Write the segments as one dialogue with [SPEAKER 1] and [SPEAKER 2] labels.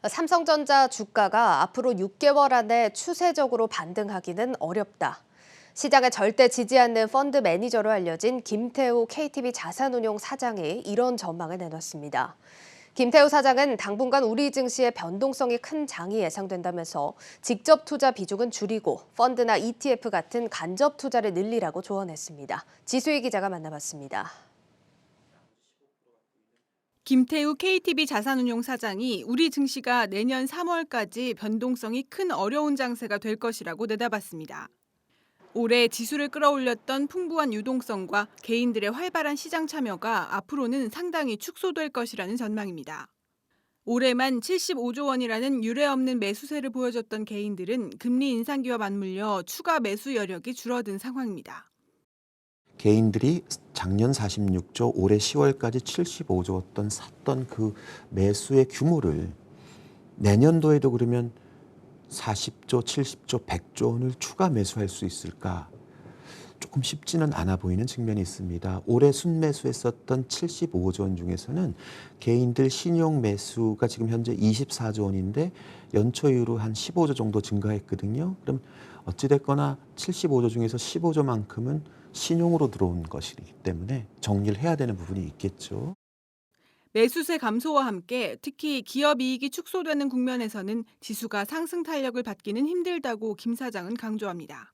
[SPEAKER 1] 삼성전자 주가가 앞으로 6개월 안에 추세적으로 반등하기는 어렵다. 시장을 절대 지지 않는 펀드 매니저로 알려진 김태우 KTB 자산운용 사장이 이런 전망을 내놨습니다. 김태우 사장은 당분간 우리 증시의 변동성이 큰 장이 예상된다면서 직접 투자 비중은 줄이고 펀드나 ETF 같은 간접 투자를 늘리라고 조언했습니다. 지수희 기자가 만나봤습니다.
[SPEAKER 2] 김태우 KTB 자산운용 사장이 우리 증시가 내년 3월까지 변동성이 큰 어려운 장세가 될 것이라고 내다봤습니다. 올해 지수를 끌어올렸던 풍부한 유동성과 개인들의 활발한 시장 참여가 앞으로는 상당히 축소될 것이라는 전망입니다. 올해만 75조 원이라는 유례없는 매수세를 보여줬던 개인들은 금리 인상기와 맞물려 추가 매수 여력이 줄어든 상황입니다.
[SPEAKER 3] 개인들이 작년 46조, 올해 10월까지 75조였던 샀던 그 매수의 규모를 내년도에도 그러면 40조, 70조, 100조 원을 추가 매수할 수 있을까? 조금 쉽지는 않아 보이는 측면이 있습니다. 올해 순매수했었던 75조 원 중에서는 개인들 신용 매수가 지금 현재 24조 원인데 연초 이후로 한 15조 정도 증가했거든요. 그럼 어찌됐거나 75조 중에서 15조만큼은 신용으로 들어온 것이기 때문에 정리를 해야 되는 부분이 있겠죠.
[SPEAKER 2] 매수세 감소와 함께 특히 기업 이익이 축소되는 국면에서는 지수가 상승 탄력을 받기는 힘들다고 김 사장은 강조합니다.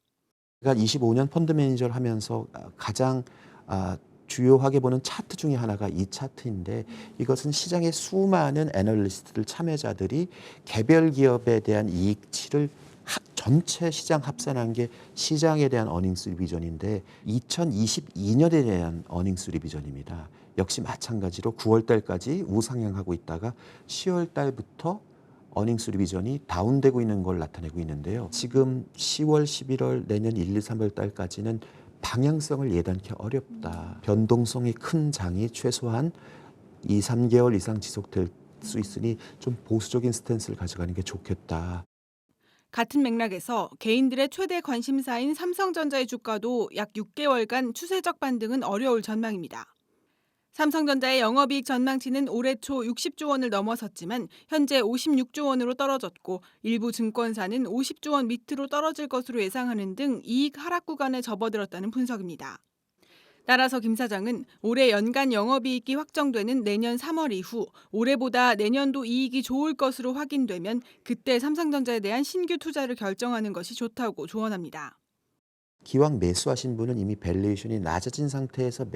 [SPEAKER 3] 제가 25년 펀드 매니저를 하면서 가장 주요하게 보는 차트 중에 하나가 이 차트인데 이것은 시장의 수많은 애널리스트들 참여자들이 개별 기업에 대한 이익치를 전체 시장 합산한 게 시장에 대한 어닝스 리비전인데 2022년에 대한 어닝스 리비전입니다. 역시 마찬가지로 9월 달까지 우상향하고 있다가 10월 달부터 어닝스 리비전이 다운되고 있는 걸 나타내고 있는데요. 지금 10월, 11월, 내년 1, 2, 3월 달까지는 방향성을 예단하기 어렵다. 변동성이 큰 장이 최소한 2, 3개월 이상 지속될 수 있으니 좀 보수적인 스탠스를 가져가는 게 좋겠다.
[SPEAKER 2] 같은 맥락에서 개인들의 최대 관심사인 삼성전자의 주가도 약 6개월간 추세적 반등은 어려울 전망입니다. 삼성전자의 영업이익 전망치는 올해 초 60조 원을 넘어섰지만 현재 56조 원으로 떨어졌고 일부 증권사는 50조 원 밑으로 떨어질 것으로 예상하는 등 이익 하락 구간에 접어들었다는 분석입니다. 따라서 김 사장은 올해 연간 영업이익이 확정되는 내년 3월 이후 올해보다 내년도 이익이 좋을 것으로 확인되면 그때 삼성전자에 대한 신규 투자를 결정하는 것이 좋다고 조언합니다.
[SPEAKER 3] 기왕 매수하신 분은 이미 밸류에이션이 낮아진 상태에서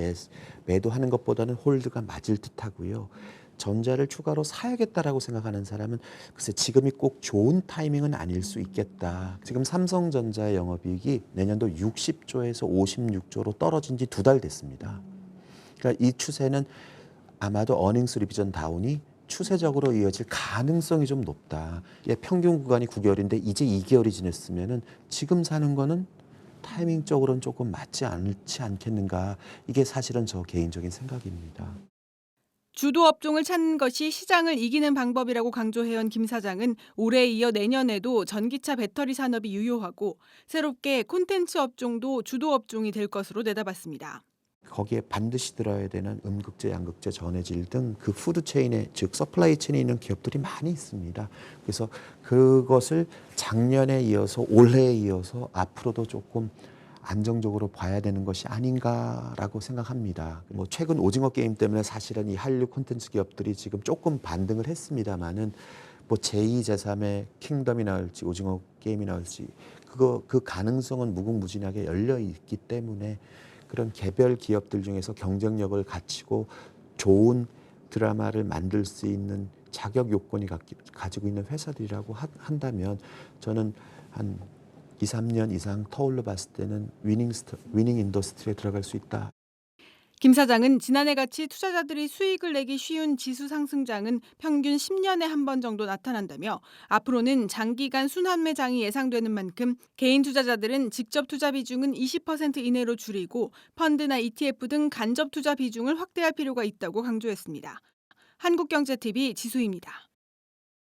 [SPEAKER 3] 매도하는 것보다는 홀드가 맞을 듯하고요. 전자를 추가로 사야겠다라고 생각하는 사람은 글쎄 지금이 꼭 좋은 타이밍은 아닐 수 있겠다. 지금 삼성전자의 영업이익이 내년도 60조에서 56조로 떨어진 지 2달 됐습니다. 그러니까 이 추세는 아마도 어닝스 리비전 다운이 추세적으로 이어질 가능성이 좀 높다. 평균 구간이 9개월인데 이제 2개월이 지났으면은 지금 사는 거는 타이밍적으로는 조금 맞지 않지 않겠는가. 이게 사실은 저 개인적인 생각입니다.
[SPEAKER 2] 주도 업종을 찾는 것이 시장을 이기는 방법이라고 강조해온 김 사장은 올해에 이어 내년에도 전기차 배터리 산업이 유효하고 새롭게 콘텐츠 업종도 주도 업종이 될 것으로 내다봤습니다.
[SPEAKER 3] 거기에 반드시 들어야 되는 음극재, 양극재, 전해질 등 그 푸드 체인에 즉 서플라이 체인에 있는 기업들이 많이 있습니다. 그래서 그것을 작년에 이어서 올해에 이어서 앞으로도 조금 안정적으로 봐야 되는 것이 아닌가라고 생각합니다. 뭐 최근 오징어 게임 때문에 사실은 이 한류 콘텐츠 기업들이 지금 조금 반등을 했습니다만은 뭐 제2, 제3의 킹덤이 나올지 오징어 게임이 나올지 그 가능성은 무궁무진하게 열려 있기 때문에 그런 개별 기업들 중에서 경쟁력을 갖추고 좋은 드라마를 만들 수 있는 자격 요건이 가지고 있는 회사들이라고 한다면 저는 한 2, 3년 이상 터울러 봤을 때는 위닝 인더스트리에 들어갈 수 있다.
[SPEAKER 2] 김 사장은 지난해같이 투자자들이 수익을 내기 쉬운 지수 상승장은 평균 10년에 한 번 정도 나타난다며 앞으로는 장기간 순환매장이 예상되는 만큼 개인 투자자들은 직접 투자 비중은 20% 이내로 줄이고 펀드나 ETF 등 간접 투자 비중을 확대할 필요가 있다고 강조했습니다. 한국경제TV 지수입니다.